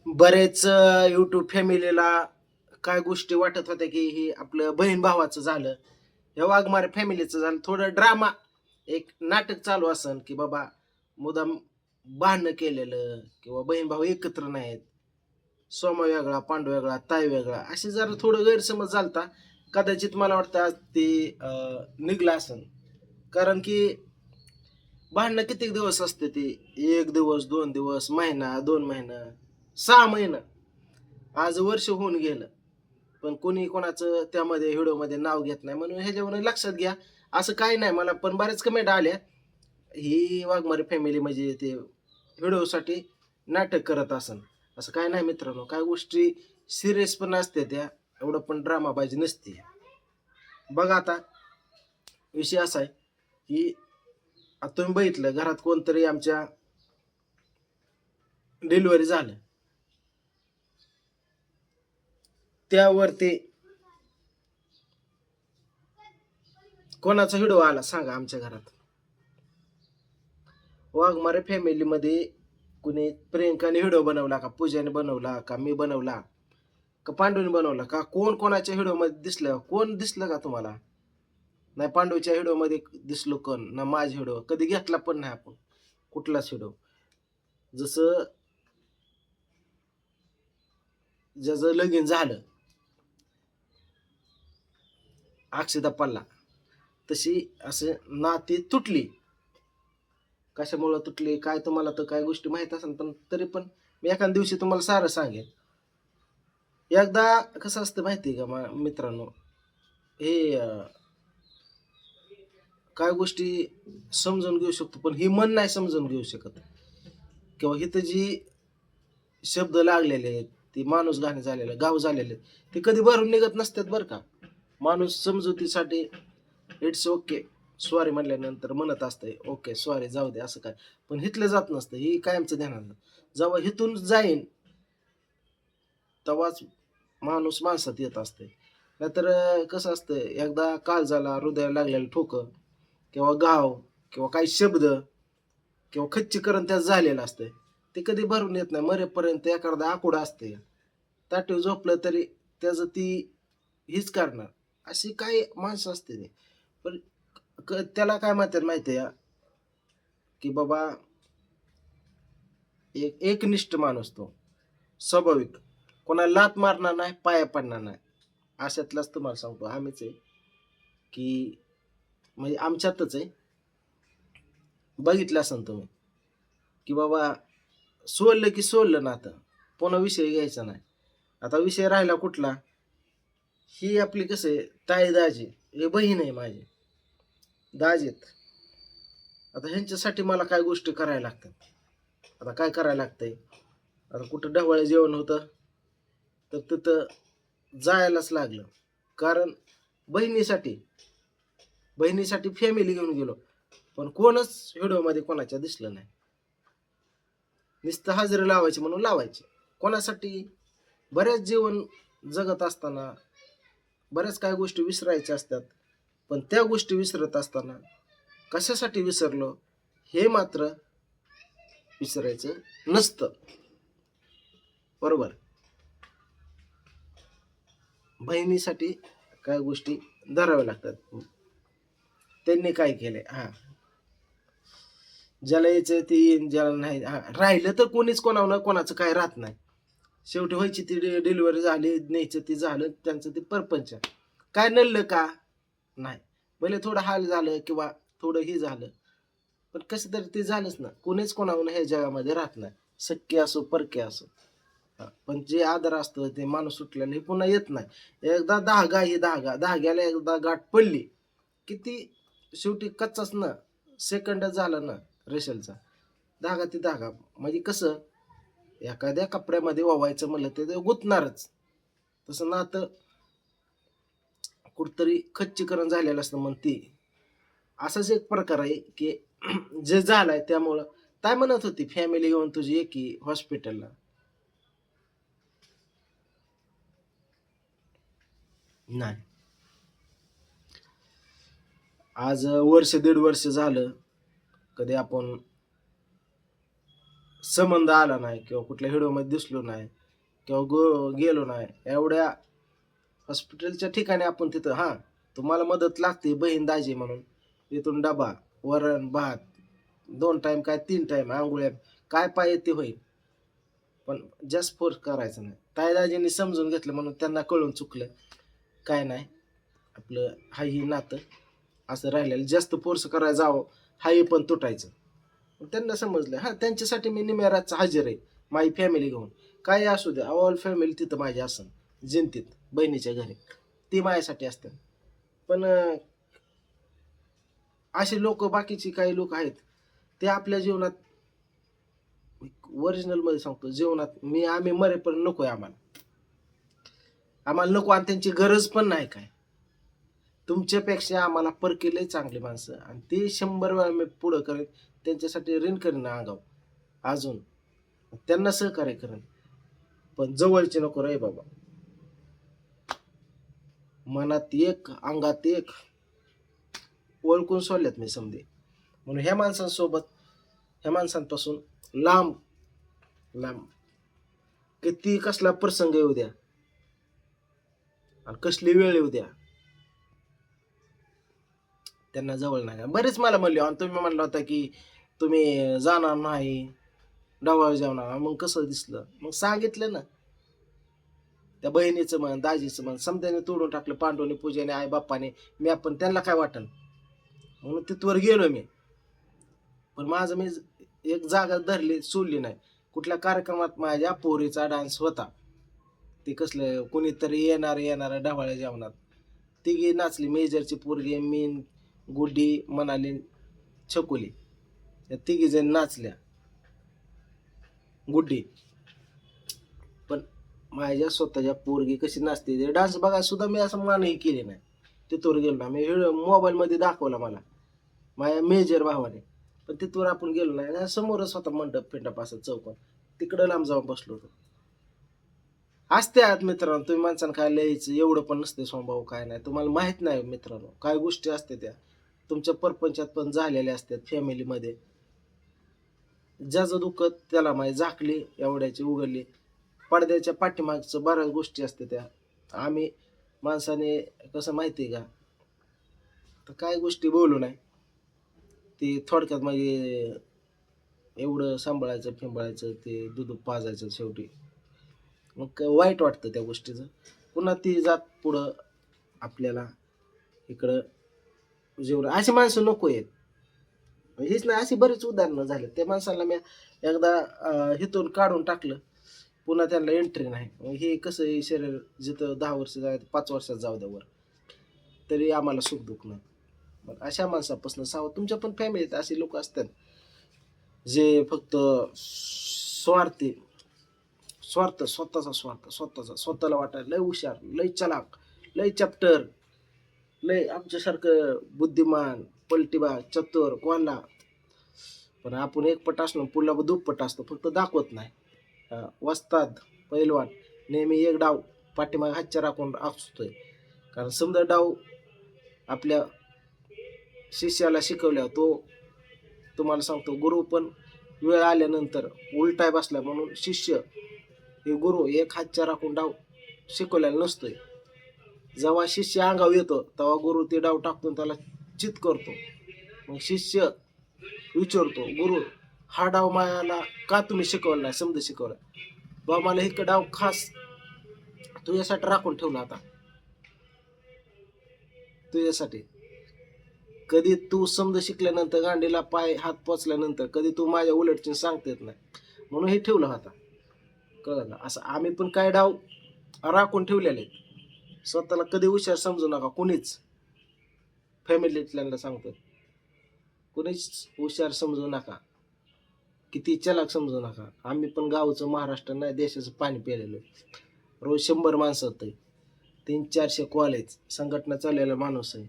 बरेच यूट्यूब फॅमिलीला काय गोष्टी वाटत होत्या की हे आपलं बहीण भावाचं झालं, हे वाघमारे फॅमिलीचं झालं. थोडं ड्रामा, एक नाटक चालू असन की बाबा मुदाम भांडणं केलेलं किंवा बहीण भाऊ एकत्र नाहीत, सोमा वेगळा, पांडू वेगळा, ताई वेगळा, असे जरा थोडं गैरसमज झालता. कदाचित मला वाटतं आज ते निघलं असन. कारण की भांडणं किती दिवस असते ते, 1 दिवस, 2 दिवस, महिना, 2 महिना, 6 महिना, आज वर्ष होऊन गेलं. पण कोणी कोणाचं त्यामध्ये व्हिडिओमध्ये नाव घेत नाही, म्हणून ह्याच्यावरून लक्षात घ्या. असं काही नाही. मला पण बऱ्याच कमेंट आल्या, ही वाघमारे फॅमिली म्हणजे ते व्हिडिओसाठी नाटक करत असन. असं काय नाही मित्रांनो, काय गोष्टी सिरियस पण असते त्या, एवढं पण ड्रामाबाजी नसते. बघा आता विषय असा आहे की आता तुम्ही बघितलं घरात कोणतरी आमच्या डिलिव्हरी झालं, त्यावरती कोणाचा व्हिडिओ आला सांगा आमच्या घरात? वाघमारे फॅमिलीमध्ये कुणी प्रियंकाने व्हिडिओ बनवला का, पूजाने बनवला का, मी बनवला का, पांडूने बनवला का, कोण कोणाच्या व्हिडिओमध्ये दिसलं? कोण दिसलं का तुम्हाला? नाही पांडूच्या व्हिडिओमध्ये दिसलो कोण ना, माझा व्हिडिओ कधी घेतला पण नाही आपण कुठलाच व्हिडिओ. जसं ज्याचं लगीन झालं, अक्षता पल्ला, तशी असं नाती तुटली. कशामुळं तुटली काय तुम्हाला तर काय गोष्टी माहीत असेल, पण तरी पण मी एखाद्या दिवशी तुम्हाला सारं सांगेन. एकदा कसं असतं माहिती आहे का मित्रांनो, हे काय गोष्टी समजून घेऊ शकतो, पण ही मन नाही समजून घेऊ शकत. किंवा इथं जी शब्द लागलेले आहेत, ती माणूस घाणे झालेलं, गाव झालेले, ते कधी भरून निघत नसतात बरं का. माणूस समजुतीसाठी इट्स ओके सॉरी म्हणल्यानंतर म्हणत असतंय ओके सॉरी जाऊ दे असं काय, पण हिथलं जात नसतं. ही कायमचं ध्यानात. जेव्हा हिथून जाईन तेव्हाच माणूस माणसात येत असते. नाहीतर कसं असतं, एकदा काळजाला हृदयाला लागलेलं ठोकं किंवा घाव किंवा काही शब्द किंवा खच्चीकरण त्यात झालेलं असतं, ते कधी भरून येत नाही. मरेपर्यंत एखादा आकुडं असते, ताटीव झोपलं तरी त्याचं ती हीच करणार. अशी काही माणसं असते ते. पण त्याला काय म्हणतात माहिती आहे की बाबा एक एकनिष्ठ माणूस तो, स्वाभाविक, कोणाला लात मारणार नाही, पाया पडणार नाही, अशातलाच तुम्हाला सांगतो आम्हीच आहे. की म्हणजे आमच्यातच आहे, बघितलं असेल तुम्ही की बाबा सोडलं की सोडलं ना, आता पुन्हा विषय घ्यायचा नाही. आता विषय राहिला कुठला, ही आपली कसं आहे, ताई दाजी, हे बहीण आहे माझी, दाजीत. आता ह्यांच्यासाठी मला काय गोष्टी करायला लागतात. आता काय करायला लागतंय, आता कुठं ढवळे जेवण होतं तर तिथं जायलाच लागलं. कारण बहिणीसाठी बहिणीसाठी फॅमिली घेऊन गेलो, पण कोणच व्हिडिओमध्ये कोणाच्या दिसलं नाही. नुसतं हजेरी लावायची म्हणून लावायची. कोणासाठी? बऱ्याच जीवन जगत असताना बऱ्याच काही गोष्टी विसरायच्या असतात, पण त्या गोष्टी विसरत असताना कशासाठी विसरलो हे मात्र विसरायचं नसतं. बरोबर. बहिणीसाठी काय गोष्टी धराव्या लागतात. त्यांनी काय केलंय, हा, ज्याला यायचं ते येईन, ज्याला नाही हा राहिलं तर कोणीच कोणावर कोणाचं काय राहत नाही. शेवटी व्हायची ती डिलिव्हरी झाली, न्यायचं ते झालं, त्यांचं ते परपंच. काय नडलं का नाही, भले थोडं हाल झालं किंवा थोडं हे झालं, पण कसं तरी ते झालंच ना. कोणीच कोणावर ह्या जगामध्ये राहत नाही, सख्य असो परके असो. पण जे आदर असतं ते माणूस सुटल्याने हे पुन्हा येत नाही. एकदा धागा ही धाग्याला एकदा गाठ पडली किती, शेवटी कच्चाच ना, सेकंड झाला ना रेशलचा धागा. ती धागा म्हणजे कसं, एखाद्या कपड्यामध्ये वावायचं म्हणलं तर ते गुतणारच. तसं ना तर कुठतरी खच्चीकरण झालेलं असतं. मग ती असाच एक प्रकार आहे की जे झालाय त्यामुळं. काय म्हणत होती फॅमिली घेऊन तुझी एकी हॉस्पिटलला? नाही. आज वर्ष 1.5 वर्ष झालं कधी आपण संबंध आला नाही किंवा कुठल्या व्हिडिओमध्ये दिसलो नाही किंवा गेलो नाही, एवढ्या हॉस्पिटलच्या ठिकाणी आपण तिथं तुम्हाला मदत लागते बहीण दाजी म्हणून इथून डबा, वरण भात, 2 टाइम काय 3 टाइम आंघोळ्या, काय पाहिजे ते होईल, पण जास्त फोर्स करायचं नाही. ताईदाजींनी समजून घेतलं म्हणून त्यांना कळून चुकलं. काय नाही, आपलं हाही नातं असं राहिलेलं, जास्त फोर्स करायला जावं हाही पण तुटायचं. त्यांना समजलं, त्यांच्यासाठी मी निम्या हजर आहे, माझी फॅमिली घेऊन. काय असू द्या, ऑल फॅमिली तिथं माझी असन जिंतीत बहिणीच्या घरी, ती माझ्यासाठी असते. पण असे लोक, बाकीची काही लोक आहेत, ते आपल्या जीवनात, ओरिजिनल मध्ये सांगतो, जीवनात आम्ही मरेपर्यंत नकोय आम्हाला नको, आणि त्यांची गरज पण नाही. काय तुमच्यापेक्षा आम्हाला परकेले चांगली माणसं, आणि ते 100 वेळा मी पुढं करेन, त्यांच्यासाठी ऋण करेन अंगाव अजून, त्यांना सहकार्य करेन, पण जवळचे नको रे बाबा. मनात एक, अंगात एक, ओळखून सोडल्यात मी समजे. म्हणून ह्या माणसांसोबत, ह्या माणसांपासून लांब लांब. किती कसला प्रसंग येऊ द्या आणि कसली वेळ येऊ द्या, त्यांना जवळ नाही. बरेच मला म्हणले, आणि तुम्ही म्हणला होता की तुम्ही जाणार नाही, डवाळ जेवणार, मग कसं दिसलं? मग सांगितलं ना, त्या बहिणीचं मन, दाजीचं मन समजाने तोडून टाकलं, पांडवने, पूजेने, आई बाप्पाने. मी आपण त्यांना काय वाटन म्हणून तिथवर गेलो मी. पण माझं मी एक जागा धरली, सोडली नाही. कुठल्या कार्यक्रमात माझ्या पोरीचा डान्स होता, ते कसलं कोणीतरी येणार ढवाळ्या जेवणात, तिघी नाचली, मेजरची पोरगी, मी, गुड्डी, मनाली, छकुली, या तिघी जण नाचल्या. गुड्डी पण माझ्या स्वतःच्या पोरगी कशी नाचते ते डान्स बघा सुद्धा मी असं मानही केली नाही. तिथवर गेलो ना मी, मोबाईल मध्ये दाखवला मला माझ्या मेजर भावाने, पण तिथवर आपण गेलो नाही. समोरच होता मंडप पिंडप असं चौकात, तिकडं लांब जाऊन बसलो होतो. असते आहात मित्रांनो, तुम्ही माणसानं काय लिहायचं एवढं पण नसते स्वभाव, काय नाही तुम्हाला माहित नाही मित्रांनो. काय गोष्टी असते त्या तुमच्या परपंचात पण झालेल्या असतात फॅमिलीमध्ये. ज्याचं दुःख त्याला माहीत, झाकली एवढ्याची उघडली, पडद्याच्या पाठीमागचं बऱ्याच गोष्टी असते त्या. आम्ही माणसाने कसं माहिती आहे का, तर काय गोष्टी बोलू नाही, ती थोडक्यात म्हणजे एवढं सांभाळायचं फिंबाळायचं, ते दूध पाजायचं शेवटी, मग वाईट वाटतं त्या गोष्टीचं. पुन्हा ती जात पुढं आपल्याला इकडं जेवढं अशी माणसं नको आहेत. हेच नाही, अशी बरीच उदाहरणं झाले. त्या माणसाला मी एकदा हिथून काढून टाकलं, पुन्हा त्यांना एंट्री नाही. हे कसं आहे, शरीर जिथं 10 वर्ष जायचं 5 वर्षात जाऊ द्यावर, तरी आम्हाला सुख दुःख नाही. मग अशा माणसापासून सावध. तुमच्या पण फॅमिलीत असे लोक असतात जे फक्त स्वार्थी, स्वतःला वाटायला लय हुशार, लय चलाक, लय चॅप्टर, लय आमच्यासारखं बुद्धिमान, पलटीबा, चतुर कोणला. पण आपण एकपट असलो, पुढला दुप्पट असतो, फक्त दाखवत नाही. वस्ताद पैलवान नेहमी एक डाव पाठीमागे हातच्या राखून असतोय. कारण समजा डाव आपल्या शिष्याला शिकवल्या, तो तुम्हाला सांगतो, गुरु पण वेळ आल्यानंतर उलटाय बसला म्हणून शिष्य हे गुरु एक हातच्या राखून डाव शिकवलेला नसतोय. जेव्हा शिष्य अंगावर येतो तेव्हा गुरु ते डाव टाकतो, त्याला चित करतो. मग शिष्य विचारतो, गुरु हा डाव मला का तुम्ही शिकवला नाही, समजा शिकवला बा, मला हे डाव खास तुझ्यासाठी राखून ठेवला, आता तुझ्यासाठी. कधी तू समज शिकल्यानंतर, गांडीला पाय हात पोचल्यानंतर कधी तू माझ्या उलटची सांगता येत नाही, म्हणून हे ठेवलं होता. कळलं ना? असं आम्ही पण काय डाव राखून ठेवलेले. स्वतःला कधी हुशार समजू नका कुणीच, फॅमिलीतल्यांना सांगतो, कुणीच हुशार समजू नका, किती चलाक समजू नका. आम्ही पण गावचं, महाराष्ट्र नाही देशाचं पाणी प्यायलेलं. रोज 100 माणसं होते, 300-400 कॉलेज, संघटना चाललेला माणूस आहे,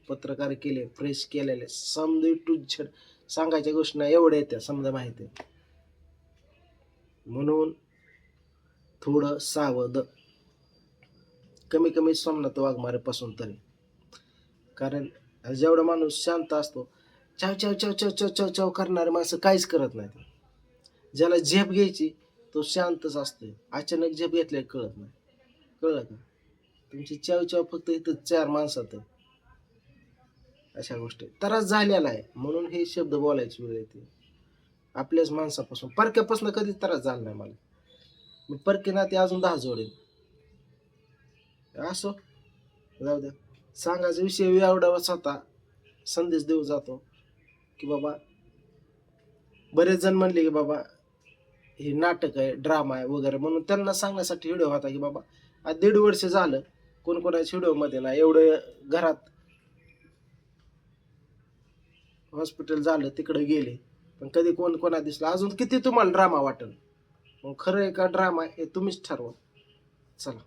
पत्रकार केले, प्रेस केलेले, समजा टू झेड सांगायच्या गोष्टी नाही एवढ्या येत्या, समजा माहिती आहे. म्हणून थोडं सावध, कमी सोमनाथ वाघमारेपासून तरी. कारण जेवढा माणूस शांत असतो, चाव चाव चाव चाव चाव चाव चाव करणारे माणसं काहीच करत नाहीत. ज्याला झेप घ्यायची तो शांतच असतोय, अचानक झेप घेतल्या कळत नाही. कळलं का? तुमची चाव फक्त इथं 4 माणसात आहे. अशा गोष्टी त्रास झालेला आहे म्हणून हे शब्द बोलायची वेळ येते. आपल्याच माणसापासून परक्यापासून कधीच त्रास झाला नाही मला. मी परके नाते अजून 10 जोडेन. असो, जाऊ द्या. सांगायचा विषय एवढाच होता. संदेश देऊ जातो की बाबा, बरेच जण म्हणले की बाबा हे नाटक आहे, ड्रामा आहे वगैरे, म्हणून त्यांना सांगण्यासाठी व्हिडिओ होता की बाबा आज 1.5 वर्ष झालं कोणाच्या व्हिडिओमध्ये नाही, एवढं घरात हॉस्पिटल झालं तिकडे गेले पण कधी कोणा दिसलं. अजून किती तुम्हाला ड्रामा वाटेल? मग खरं आहे का ड्रामा हे तुम्हीच ठरवा. चला.